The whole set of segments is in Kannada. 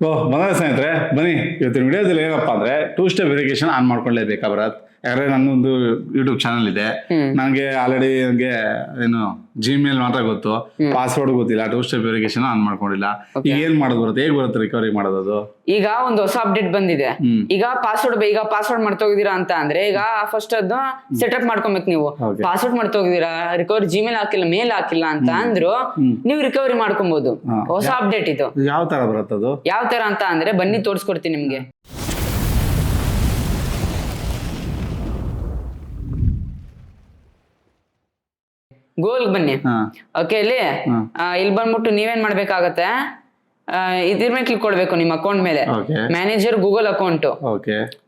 ಓಹ್ ಬಂದ ಸ್ನೇಹಿತರೆ ಬನ್ನಿ ಇವತ್ತಿನ ವಿಡಿಯೋದಲ್ಲಿ ಏನಪ್ಪಾ ಅಂದ್ರೆ 2 ಸ್ಟೆಪ್ ವೆರಿಫಿಕೇಶನ್ ಆನ್ ಮಾಡ್ಕೊಳ್ಳೇಬೇಕಾ ಭರತ್. ಯಾಕಂದ್ರೆ ನನ್ನೊಂದು ಯೂಟ್ಯೂಬ್ ಚಾನಲ್ ಇದೆ. ನನಗೆ ಆಲ್ರೆಡಿ ನನಗೆ ಏನು ಜಿಮೇಲ್ ಮಾತ್ರ ಗೊತ್ತು, ಪಾಸ್ವರ್ಡ್ ಗೊತ್ತಿಲ್ಲ, 2 ಸ್ಟೆಪ್ ವೆರಿಫಿಕೇಶನ್ ಆನ್ ಮಾಡ್ಕೊಂಡಿಲ್ಲ. ಈಗ ಏನ್ ಮಾಡೋದು ಬರುತ್ತೆ, ಹೇಗ್ ಬರುತ್ತೆ ರಿಕವರಿ ಮಾಡೋದು? ಈಗ ಒಂದು ಹೊಸ ಅಪ್ಡೇಟ್ ಬಂದಿದೆ. ಈಗ ಪಾಸ್ವರ್ಡ್ ಮಾಡ್ತೋಗಿದ್ದೀರಾ ಅಂತ ಅಂದ್ರೆ ಈಗ ಫಸ್ಟ್ ಅದನ್ನ ಸೆಟಪ್ ಮಾಡ್ಕೊಬೇಕು. ನೀವು ಪಾಸ್ವರ್ಡ್ ಮಾಡ್ತೋಗಿದ್ದೀರಾ, ರಿಕವರಿ ಜಿಮೇಲ್ ಹಾಕಿಲ್ಲ, ಮೇಲ್ ಹಾಕಿಲ್ಲ ಅಂತ ಅಂದ್ರು ನೀವು ರಿಕವರಿ ಮಾಡ್ಕೊಬಹುದು. ಹೊಸ ಅಪ್ಡೇಟ್ ಇದು. ಯಾವ ತರ ಬರುತ್ತದು? ಯಾವ ತರ ಅಂತ ಅಂದ್ರೆ ಬನ್ನಿ ತೋರಿಸ್ಕೊಡ್ತೀನಿ ನಿಮ್ಗೆ. ಗೂಗಲ್ ಬನ್ನಿ. ಓಕೆ, ಇಲ್ಲಿ ಬಂದ್ಬಿಟ್ಟು ನೀವೇನ್ ಮಾಡ್ಬೇಕಾಗತ್ತೆ, ಇದ್ರ ಮೇಲೆ ಕ್ಲಿಕ್ ಕೊಡ್ಬೇಕು ನಿಮ್ಮ ಅಕೌಂಟ್ ಮೇಲೆ. ಮ್ಯಾನೇಜರ್ ಗೂಗಲ್ ಅಕೌಂಟ್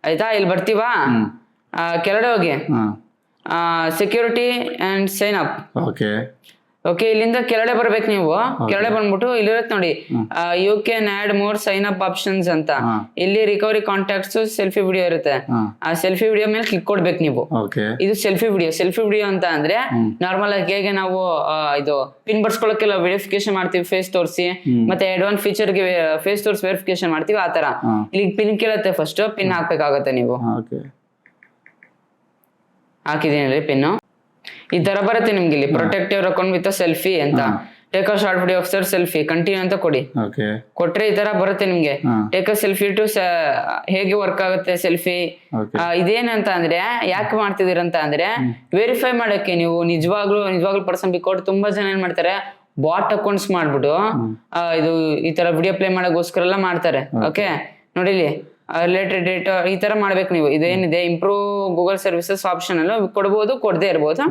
ಆಯ್ತಾ. ಇಲ್ಲಿ ಬರ್ತೀವಾ, ಕೆಳಗಡೆ ಹೋಗಿ security and sign up. Okay, ಇಲ್ಲಿಂದ ಕೆಳಗಡೆ ಬರ್ಬೇಕು ನೀವು. ಕೆಳಗಡೆ ಬಂದ್ಬಿಟ್ಟು ಇಲ್ಲಿರತ್ತೆ ನೋಡಿ, you can add more sign up options ಅಂತ. ಇಲ್ಲಿ ರಿಕವರಿ ಕಾಂಟ್ಯಾಕ್ಟ್ಸ್ ಸೆಲ್ಫಿ ವಿಡಿಯೋ ಇರುತ್ತೆ. ಆ ಸೆಲ್ಫಿ ವಿಡಿಯೋ ಮೇಲೆ ಕ್ಲಿಕ್ ಕೊಡ್ಬೇಕು ನೀವು. ಇದು ಸೆಲ್ಫಿ ವಿಡಿಯೋ ಅಂತ ಅಂದ್ರೆ ನಾರ್ಮಲ್ ಆಗಿ ಹೇಗೆ ನಾವು ಇದು ಪಿನ್ ಬರ್ಸ್ಕೊಳಕ್ಕೆಲ್ಲ ವೆರಿಫಿಕೇಶನ್ ಮಾಡ್ತೀವಿ, ಫೇಸ್ ತೋರಿಸಿ, ಮತ್ತೆ ಅಡ್ವಾನ್ಸ್ ಫೀಚರ್ ಗೆ ಫೇಸ್ ತೋರಿಸಿ ವೆರಿಫಿಕೇಶನ್ ಮಾಡ್ತೀವಿ, ಆ ತರ. ಇಲ್ಲಿ ಪಿನ್ ಕೇಳುತ್ತೆ, ಫಸ್ಟ್ ಪಿನ್ ಹಾಕ್ಬೇಕಾಗತ್ತೆ ನೀವು. ಹಾಕಿದೀನಿ ಪಿನ್. ಈ ತರ ಬರುತ್ತೆ ನಿಮ್ಗೆ ಇಲ್ಲಿ, protect your account with selfie ಅಂತ. Take a short video of sir selfie, continue ಅಂತ ಕೊಡಿ. ಕೊಟ್ರೆ ಈ ತರ ಬರುತ್ತೆ ನಿಮ್ಗೆ. ಟೇಕ್ ಅ ಸೆಲ್ಫಿ ಟು ಹೇಗೆ ವರ್ಕ್ ಆಗುತ್ತೆ ಸೆಲ್ಫಿ. ಇದೇನಂತ ಅಂದ್ರೆ ಯಾಕೆ ಮಾಡ್ತಿದ್ದೀರಂತ ಅಂದ್ರೆ ವೆರಿಫೈ ಮಾಡಕ್ಕೆ. ನೀವು ನಿಜವಾಗ್ಲೂ ಪರ್ಸನ್ ಬಿಕಾಟ್ ತುಂಬಾ ಜನ ಏನ್ ಮಾಡ್ತಾರೆ, ಬಾಟ್ ಅಕೌಂಟ್ಸ್ ಮಾಡ್ಬಿಟ್ಟು ಇದು ಈ ತರ ವಿಡಿಯೋ ಪ್ಲೇ ಮಾಡೋಕ್ಕೋಸ್ಕರ ಎಲ್ಲ ಮಾಡ್ತಾರೆ. ಓಕೆ, ನೋಡಿ ಇಲ್ಲಿ ರಿಲೇಟೆಡ್ ಡೇಟಾ ಈ ತರ ಮಾಡ್ಬೇಕು ನೀವು. ಇದೇನಿದೆ ಇಂಪ್ರೂವ್ ಗೂಗಲ್ ಸರ್ವಿಸಸ್ ಆಪ್ಷನ್ ಅಲ್ಲ, ಕೊಡ್ಬೋದು, ಕೊಡದೇ ಇರ್ಬೋದು.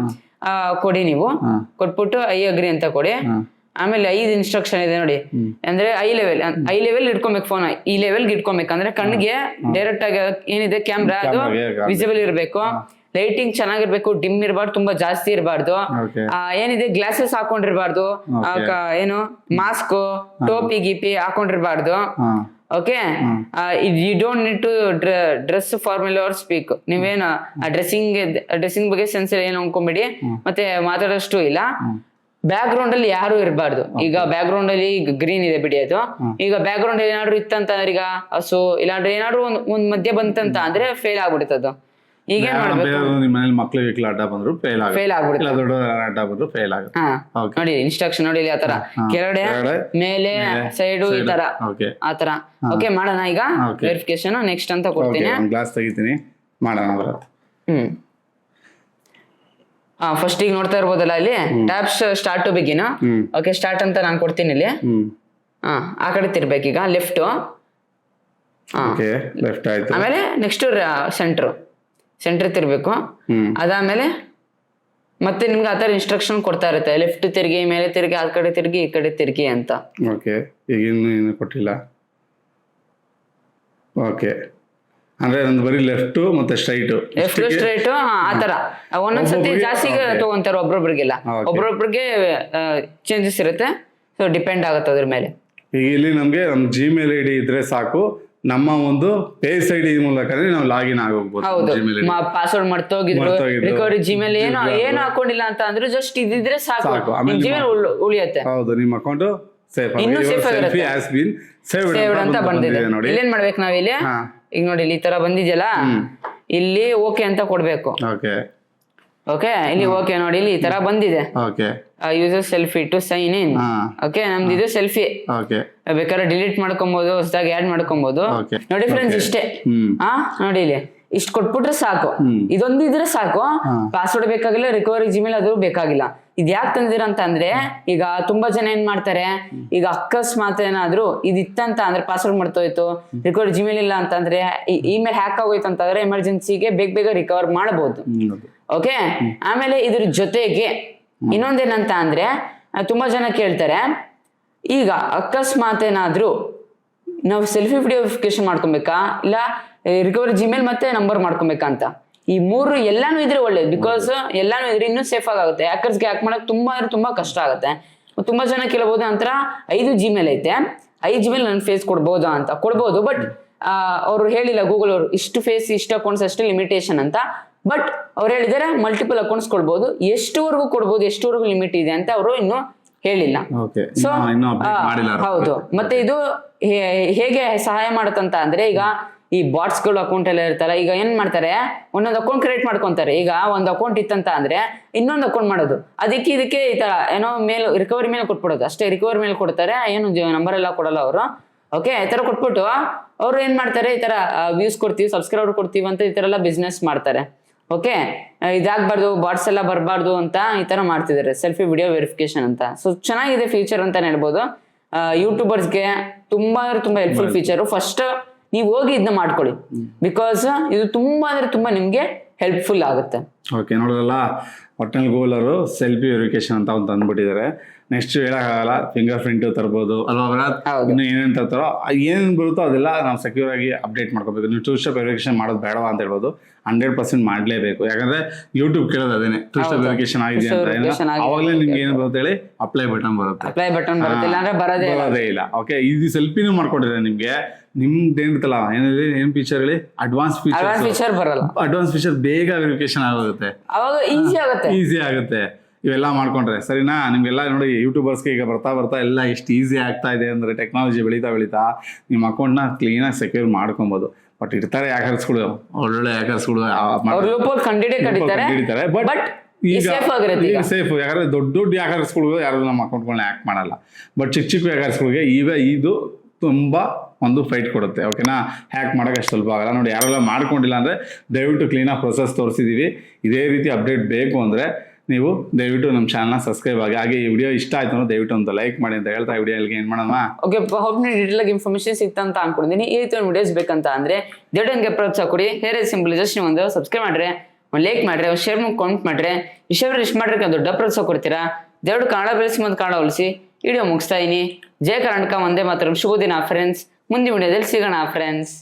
ಕೊಡಿ ನೀವು. ಕೊಟ್ಬಿಟ್ಟು ಐ ಅಗ್ರಿ ಅಂತ ಕೊಡಿ. ಆಮೇಲೆ 5 ಇನ್ಸ್ಟ್ರಕ್ಷನ್ ಇದೆ ನೋಡಿ. ಅಂದ್ರೆ ಐ ಲೆವೆಲ್ ಇಟ್ಕೊಬೇಕು ಫೋನ್. ಈ ಲೆವೆಲ್ಗೆ ಇಟ್ಕೊಬೇಕು ಅಂದ್ರೆ ಕಣ್ಣಿಗೆ ಡೈರೆಕ್ಟ್ ಆಗಿ ಏನಿದೆ ಕ್ಯಾಮ್ರಾ ಅದು ವಿಸಿಬಲ್ ಇರ್ಬೇಕು. ಲೈಟಿಂಗ್ ಚೆನ್ನಾಗಿರ್ಬೇಕು, ಡಿಮ್ ಇರಬಾರ್ದು, ತುಂಬಾ ಜಾಸ್ತಿ ಇರಬಾರ್ದು. ಏನಿದೆ ಗ್ಲಾಸಸ್ ಹಾಕೊಂಡಿರ್ಬಾರ್ದು, ಏನು ಮಾಸ್ಕ್ ಟೋಪಿ ಗೀಪಿ ಹಾಕೊಂಡಿರ್ಬಾರ್ದು. Okay, you don't need to dress formal or speak. ನೀವೇನು ಡ್ರೆಸ್ಸಿಂಗ್ ಬಗ್ಗೆ ಸೆನ್ಸ್ ಏನು ಅನ್ಕೊಂಬೇಡಿ, ಮತ್ತೆ ಮಾತಾಡೋಷ್ಟು ಇಲ್ಲ. ಬ್ಯಾಕ್ ಗ್ರೌಂಡ್ ಅಲ್ಲಿ ಯಾರು ಇರಬಾರ್ದು. ಈಗ ಬ್ಯಾಕ್ ಗ್ರೌಂಡ್ ಅಲ್ಲಿ ಗ್ರೀನ್ ಇದೆ ಬಿಡಿ ಅದು. ಈಗ ಬ್ಯಾಕ್ ಗ್ರೌಂಡ್ ಅಲ್ಲಿ ಏನಾದ್ರು ಇತ್ತಂತಂದ್ರೆ ಈಗ ಹಸು ಇಲ್ಲಾಂದ್ರೆ ಏನಾದ್ರು ಒಂದ್ ಮಧ್ಯ ಬಂತಂತ ಅಂದ್ರೆ ಫೇಲ್ ಆಗ್ಬಿಡುತ್ತದು. ಈಗ ಏನ್ ಮಾಡ್ಬೇಕು, ಮಕ್ಳಿಗೆ ಅಡ್ಡ ಬಂದ್ರು ಫೇಲ್ ಆಗ್ಬಿಡುತ್ತೆ. ನೋಡಿ ಇನ್ಸ್ಟ್ರಕ್ಷನ್ ನೋಡಿ ಇಲ್ಲಿ ಆತರ ಕೆಳಗಡೆ ಮೇಲೆ ಸೈಡು ಈ ತರ ಆತರ. ಓಕೆ, ಮಾಡೋಣ ಈಗ ವೆರಿಫಿಕೇಶನ್ ನೆಕ್ಸ್ಟ್ ಅಂತ ಕೊಡ್ತೀನಿ. ಗ್ಲಾಸ್ ತೆಗಿತೀನಿ, ಮಾಡೋಣ. ಫಸ್ಟ್ ಈಗ ನೋಡ್ತಾ ಇರ್ಬೋದಲ್ಲ ಇಲ್ಲಿ tabs start to begin. Okay, start ಅಂತ ನಾನು ಕೊಡ್ತೀನಿ ಇಲ್ಲಿ. ಆ ಕಡೆ ತಿರ್ಬೇಕೀಗ ಲೆಫ್ಟ್. ಆಮೇಲೆ ನೆಕ್ಸ್ಟ್ ಸೆಂಟರ್ ತಿರ್ಬೇಕು. ಅದಾದ್ಮೇಲೆ ಮತ್ತೆ ನಿಮ್ಗೆ ಆತರ ಇನ್ಸ್ಟ್ರಕ್ಷನ್ ಕೊಡ್ತಾ ಇರುತ್ತೆ, ಲೆಫ್ಟ್ ತಿರ್ಗಿ, ಮೇಲೆ ತಿರ್ಗಿ, ಆ ಕಡೆ ತಿರ್ಗಿ, ಈ ಕಡೆ ತಿರ್ಗಿ ಅಂತ. ಓಕೆ, ಈಗ ಏನು ಕೊಟ್ಟಿಲ್ಲ. ಓಕೆ, ಅಂದ್ರೆ ನಂದು ಬರೀ ಲೆಫ್ಟ್ ಮತ್ತೆ ಸ್ಟ್ರೈಟ್ ಆತರ. ಒಂದೊಂದ್ಸತಿ ಜಾಸ್ತಿ ತಗೊಂತಾರೆ, ಒಬ್ರೊಬ್ರಿಗೆ ಚೇಂಜಸ್ ಇರುತ್ತೆ. ಸೊ ಡಿಪೆಂಡ್ ಆಗುತ್ತೆ ಅದ್ರ ಮೇಲೆ. ಈಗ ಇಲ್ಲಿ ನಮ್ಗೆ ನಮ್ ಜಿಮೇಲ್ ಐಡಿ ಇದ್ರೆ ಸಾಕು, ನಮ್ಮ ಒಂದು ಫೇಸ್ ಐಡಿ ಮೂಲಕ ನಾವು ಲಾಗಿನ್ ಆಗೋಗ್ಬೋದು. ಪಾಸ್ವರ್ಡ್ ಮರ್ತೋಗಿದ್ರು, ರಿಕವರಿ ಜಿಮೇಲ್ ಏನು ಹಾಕೊಂಡಿಲ್ಲ ಅಂತ ಅಂದ್ರೆ ಜಸ್ಟ್ ಇದಿದ್ರೆ ಸಾಕು, ಜಿಮೇಲ್ ಉಳಿಯುತ್ತೆ. ಹೌದು, ನಿಮ್ಮ ಅಕೌಂಟ್ ಇನ್ನೂ ಸೇಫ್ ಆಗಿರುತ್ತೆ ಅಂತ ಬಂದಿದೆ. ಇಲ್ಲೇನ್ ಮಾಡ್ಬೇಕು ನಾವ್ ಇಲ್ಲಿ, ಈಗ ನೋಡಿ ಇಲ್ಲಿ ಈ ತರ ಬಂದಿದ್ಯಲ್ಲ, ಇಲ್ಲಿ ಓಕೆ ಅಂತ ಕೊಡ್ಬೇಕು. ಓಕೆ, ಇಲ್ಲಿ ಓಕೆ ನೋಡಿ, ಇಲ್ಲಿ ಈ ತರ ಬಂದಿದೆ. User selfie to sign in. Okay, ನಮ್ದು ಇದು ಸೆಲ್ಫಿ. ಬೇಕಾದ್ರೆ ಡಿಲೀಟ್ ಮಾಡ್ಕೊಬಹುದು, ಹೊಸದಾಗಿ ಆಡ್ ಮಾಡ್ಕೊಬಹುದು. ನೋಡಿ ಫ್ರೆಂಡ್ಸ್, ಇಷ್ಟೇ. ನೋಡಿ ಇಲ್ಲಿ ಇಷ್ಟು ಕೊಟ್ಬಿಟ್ರೆ ಸಾಕು, ಇದೊಂದಿದ್ರೆ ಸಾಕು. ಪಾಸ್ವರ್ಡ್ ಬೇಕಾಗಿಲ್ಲ, ರಿಕವರಿ ಜಿಮೇಲ್ ಅದು ಬೇಕಾಗಿಲ್ಲ. ಇದ್ ಯಾಕೆ ತಂದಿರ ಅಂತ ಅಂದ್ರೆ ಈಗ ತುಂಬಾ ಜನ ಏನ್ ಮಾಡ್ತಾರೆ, ಈಗ ಅಕಸ್ಮಾತ್ ಏನಾದ್ರು ಇದಿತ್ತಂತ ಅಂದ್ರೆ ಪಾಸ್ವರ್ಡ್ ಮರ್ತೋಯ್ತು, ರಿಕವರಿ ಜಿಮೇಲ್ ಇಲ್ಲ ಅಂತಂದ್ರೆ, ಇಮೇಲ್ ಹ್ಯಾಕ್ ಆಗೋಯ್ತು ಅಂತಂದ್ರೆ ಎಮರ್ಜೆನ್ಸಿಗೆ ಬೇಗ ರಿಕವರ್ ಮಾಡಬಹುದು. ಓಕೆ, ಆಮೇಲೆ ಇದ್ರ ಜೊತೆಗೆ ಇನ್ನೊಂದೇನಂತ ಅಂದ್ರೆ ತುಂಬಾ ಜನ ಕೇಳ್ತಾರೆ, ಈಗ ಅಕಸ್ಮಾತ್ ಏನಾದ್ರು ನಾವು ಸೆಲ್ಫಿ ವಿಡಿಯೋ ವೆರಿಫಿಕೇಶನ್ ಮಾಡ್ಕೊಬೇಕಾ, ಇಲ್ಲ ರಿಕವರಿ ಜಿಮೇಲ್ ಮತ್ತೆ ನಂಬರ್ ಮಾಡ್ಕೊಬೇಕಾ ಅಂತ. ಈ 3 ಎಲ್ಲಾನು ಇದ್ರೆ ಒಳ್ಳೇದು. ಬಿಕಾಸ್ ಎಲ್ಲಾನು ಇದ್ರೆ ಇನ್ನೂ ಸೇಫ್ ಆಗುತ್ತೆ. ಹ್ಯಾಕರ್ಸ್ಗೆ ಹ್ಯಾಕ್ ಮಾಡಕ್ ತುಂಬಾ ಕಷ್ಟ ಆಗುತ್ತೆ. ತುಂಬಾ ಜನ ಕೇಳಬಹುದು, ನಂತರ 5 ಜಿಮೇಲ್ ಐತೆ, 5 ಜಿಮೇಲ್ ನನ್ನ ಫೇಸ್ ಕೊಡ್ಬೋದು. ಬಟ್ ಅವ್ರು ಹೇಳಿಲ್ಲ, ಗೂಗಲ್ ಅವರು ಇಷ್ಟು ಫೇಸ್ ಇಷ್ಟು ಅಕೌಂಟ್ಸ್ ಅಷ್ಟು ಲಿಮಿಟೇಷನ್ ಅಂತ. ಬಟ್ ಅವ್ರು ಹೇಳಿದಾರೆ ಮಲ್ಟಿಪಲ್ ಅಕೌಂಟ್ಸ್ ಕೊಡ್ಬೋದು, ಎಷ್ಟುವರೆಗೂ ಲಿಮಿಟ್ ಇದೆ ಅಂತ ಅವರು ಇನ್ನು ಹೇಳಿಲ್ಲ. ಓಕೆ ಸೊ ಇನ್ನೂ ಅಪ್ಡೇಟ್ ಮಾಡಿಲ್ಲ ಅವ್ರು. ಹೌದು. ಮತ್ತೆ ಇದು ಹೇಗೆ ಸಹಾಯ ಮಾಡುತ್ತಂತ ಅಂದ್ರೆ, ಈಗ ಈ ಬಾಟ್ಸ್ ಗಳು ಅಕೌಂಟ್ ಎಲ್ಲ ಇರ್ತಾರ, ಈಗ ಏನ್ ಮಾಡ್ತಾರೆ, ಒಂದೊಂದು ಅಕೌಂಟ್ ಕ್ರಿಯೇಟ್ ಮಾಡ್ಕೊಂತಾರೆ. ಈಗ ಒಂದ್ ಅಕೌಂಟ್ ಇತ್ತಂತ ಅಂದ್ರೆ ಇನ್ನೊಂದು ಅಕೌಂಟ್ ಮಾಡೋದು, ಇದಕ್ಕೆ ಈ ತರ ಏನೋ ರಿಕವರಿ ಮೇಲೆ ಕೊಟ್ಬಿಡೋದು ಅಷ್ಟೇ. ರಿಕವರಿ ಮೇಲೆ ಕೊಡ್ತಾರೆ, ಏನು ನಂಬರ್ ಎಲ್ಲ ಕೊಡಲ್ಲ ಅವರು. ಓಕೆ, ಈ ತರ ಕೊಟ್ಬಿಟ್ಟು ಅವ್ರು ಏನ್ ಮಾಡ್ತಾರೆ, ಈ ತರ ವ್ಯೂಸ್ ಕೊಡ್ತೀವಿ, ಸಬ್ಸ್ಕ್ರೈಬರ್ ಕೊಡ್ತೀವಿ ಅಂತ ಈ ತರ ಎಲ್ಲ ಬಿಸ್ನೆಸ್ ಮಾಡ್ತಾರೆ. ಓಕೆ, ಇದಾಗಬಾರ್ದು, ಬಾಟ್ಸ್ ಎಲ್ಲ ಬರಬಾರ್ದು ಅಂತ ಈ ತರ ಮಾಡ್ತಿದ್ದಾರೆ, ಸೆಲ್ಫಿ ವಿಡಿಯೋ ವೆರಿಫಿಕೇಶನ್ ಅಂತ. ಸೊ ಚೆನ್ನಾಗಿದೆ ಫೀಚರ್ ಅಂತಾನೆ ಹೇಳ್ಬೋದು. ಯೂಟ್ಯೂಬರ್ಸ್ಗೆ ತುಂಬಾ ಹೆಲ್ಪ್ಫುಲ್ ಫೀಚರ್. ಫಸ್ಟ್ ನೀವು ಹೋಗಿ ಇದನ್ನ ಮಾಡ್ಕೊಳ್ಳಿ, ಬಿಕಾಸ್ ಇದು ತುಂಬಾ ನಿಮ್ಗೆ ಹೆಲ್ಪ್ಫುಲ್ ಆಗುತ್ತೆ. ಓಕೆ, ನೋಡೋದಲ್ಲ, ಒಟ್ಟಿನಲ್ಲಿ ಗೂಗಲರು ಸೆಲ್ಫಿ ವೆರಿಫಿಕೇಶನ್ ಅಂತ ಒಂದು ತಂದ್ಬಿಟ್ಟಿದ್ದಾರೆ. ನೆಕ್ಸ್ಟ್ ಹೇಳಕ್ಕಾಗಲ್ಲ, ಫಿಂಗರ್ ಪ್ರಿಂಟ್ ತರ್ಬೋದು ಅಲ್ವಾ ಭರತ್? ಇನ್ನು ಏನೇನು ತರ್ತಾರೋ ಏನೇನು ಬರುತ್ತೋ ಅದೆಲ್ಲ ನಾವು ಸೆಕ್ಯೂರ್ ಆಗಿ ಅಪ್ಡೇಟ್ ಮಾಡ್ಕೋಬೇಕು. ನೀವು ಟೂ ಸ್ಟೆಪ್ ವೆರಿಫಿಕೇಶನ್ ಮಾಡೋದು ಬೇಡವಾ ಅಂತ ಹೇಳ್ಬೋದು. 100% ಮಾಡಲೇಬೇಕು. ಯಾಕಂದ್ರೆ ಯೂಟ್ಯೂಬ್ ಕೇಳೋದು ಅದೇನೆ, ಟೂ ಸ್ಟೆಪ್ ವೆರಿಫಿಕೇಶನ್ ಆಗಿದೆ ಅಂತ. ಅವಾಗಲೇ ನಿಮ್ಗೆ ಏನು ಬರುತ್ತೆ ಹೇಳಿ, ಅಪ್ಲೈ ಬಟನ್ ಬರುತ್ತೆ. ಬರೋದೇ ಇಲ್ಲ. ಓಕೆ, ಇದು ಸೆಲ್ಫಿನೂ ಮಾಡ್ಕೊಂಡಿದ್ರೆ ನಿಮ್ಗೆ ನಿಮ್ದೇನಿರ್ತಲ್ಲ ಏನ್ ಫೀಚರ್ ಹೇಳಿ, ಅಡ್ವಾನ್ಸ್ ಫೀಚರ್ ಬರಲ್ಲ. ಅಡ್ವಾನ್ಸ್ ಫೀಚರ್ ಬೇಗ ವೆರಿಫಿಕೇಶನ್ ಆಗುತ್ತೆ, ಅವಾಗ ಈಸಿ ಆಗುತ್ತೆ ಇವೆಲ್ಲ ಮಾಡ್ಕೊಂಡ್ರೆ. ಸರಿನಾ? ನಿಮ್ಗೆಲ್ಲ ನೋಡಿ, ಯೂಟ್ಯೂಬರ್ಸ್ಗೆ ಈಗ ಬರ್ತಾ ಎಲ್ಲ ಎಷ್ಟು ಈಸಿ ಆಗ್ತಾ ಇದೆ ಅಂದ್ರೆ, ಟೆಕ್ನಾಲಜಿ ಬೆಳೀತಾ ನಿಮ್ಮ ಅಕೌಂಟ್ನ ಕ್ಲೀನಾಗಿ ಸೆಕ್ಯೂರ್ ಮಾಡ್ಕೊಬೋದು. ಬಟ್ ಇರ್ತಾರೆ ಹ್ಯಾಕರ್ಸ್ಗಳು, ಒಳ್ಳೊಳ್ಳೆ ಹ್ಯಾಕರ್ಸ್ಗಳು ಕಂಡಿಡಿತಾರೆ. ಬಟ್ ಈಗ ಸೇಫ್, ಯಾಕಂದ್ರೆ ದೊಡ್ಡ ಹ್ಯಾಕರ್ಸ್ಗಳು ಯಾರು ನಮ್ಮ ಅಕೌಂಟ್ಗಳನ್ನ ಹ್ಯಾಕ್ ಮಾಡಲ್ಲ. ಬಟ್ ಚಿಕ್ಕ ಹ್ಯಾಕರ್ಸ್ಗಳಿಗೆ ಈಗ ಇದು ತುಂಬಾ ಒಂದು ಫೈಟ್ ಕೊಡುತ್ತೆ. ಓಕೆನಾ? ಹ್ಯಾಕ್ ಮಾಡೋಕೆ ಅಷ್ಟು ಸ್ವಲ್ಪ ಆಗಲ್ಲ. ನೋಡಿ, ಯಾರೆಲ್ಲ ಮಾಡ್ಕೊಂಡಿಲ್ಲ ಅಂದರೆ ದಯವಿಟ್ಟು ಕ್ಲೀನಾಗಿ ಪ್ರೊಸೆಸ್ ತೋರಿಸಿದ್ದೀವಿ. ಇದೇ ರೀತಿ ಅಪ್ಡೇಟ್ ಬೇಕು ಅಂದರೆ ನೀವು ದಯವಿಟ್ಟು ನಮ್ಮ ಚಾನಲ್ನ ಸಬ್ಸ್ಕ್ರೈಬ್ ಆಗಿ. ಹಾಗೆ ಈ ವಿಡಿಯೋ ಇಷ್ಟ ಆಯ್ತು ಅಂದ್ರೆ ದಯವಿಟ್ಟು ಒಂದು ಲೈಕ್ ಮಾಡಿ ಅಂತ ಹೇಳ್ತಾ ವಿಡಿಯೋ ಎಲ್ಲಿಗೆ ಏನು ಮಾಡೋಣ. ಓಕೆ, ಹೋಪ್ ನೀವು ಡೀಟೇಲ್ ಆಗಿ ಇನ್ಫಾರ್ಮೇಶನ್ ಸಿಕ್ತಂತ ಅನ್ಕೊಂಡಿದ್ದೀನಿ. ಈ ರೀತಿ ಒಂದು ವಿಡಿಯೋಸ್ ಬೇಕಂತ ಅಂದರೆ ದಯವಿಟ್ಟು ಪ್ರೋತ್ಸಾಹ ಕೊಡಿ. ಹೇರ್ ಸಿಂಪಲ್, ಜಸ್ಟ್ ನೀವು ಒಂದು ಸಬ್ಸ್ಕ್ರೈಬ್ ಮಾಡ್ರಿ, ಒಂದು ಲೈಕ್ ಮಾಡ್ರಿ, ಒಂದು ಶೇರ್ ಮಾಡಿ ಕಾಮೆಂಟ್ ಮಾಡ್ರಿ. ವಿಷಯ ಇಷ್ಟ ಮಾಡ್ರಿ, ದೊಡ್ಡ ಪ್ರೋತ್ಸಾಹ ಕೊಡ್ತೀರಾ. ದಯವಿಟ್ಟು ಕನ್ನಡ ಬೆಳೆಸಿ ಮತ್ತು ಕನ್ನಡ ಉಳಿಸಿ. ವಿಡಿಯೋ ಮುಗಿಸ್ತಾ ಇದೀನಿ. ಜಯ ಕರ್ನಾಟಕ, ಒಂದೇ ಮಾತ್ರ. ಶುಭ ದಿನ ಫ್ರೆಂಡ್ಸ್. ಮುಂದಿನ ವಿಡಿಯೋದಲ್ಲಿ ಸಿಗೋಣ ಫ್ರೆಂಡ್ಸ್.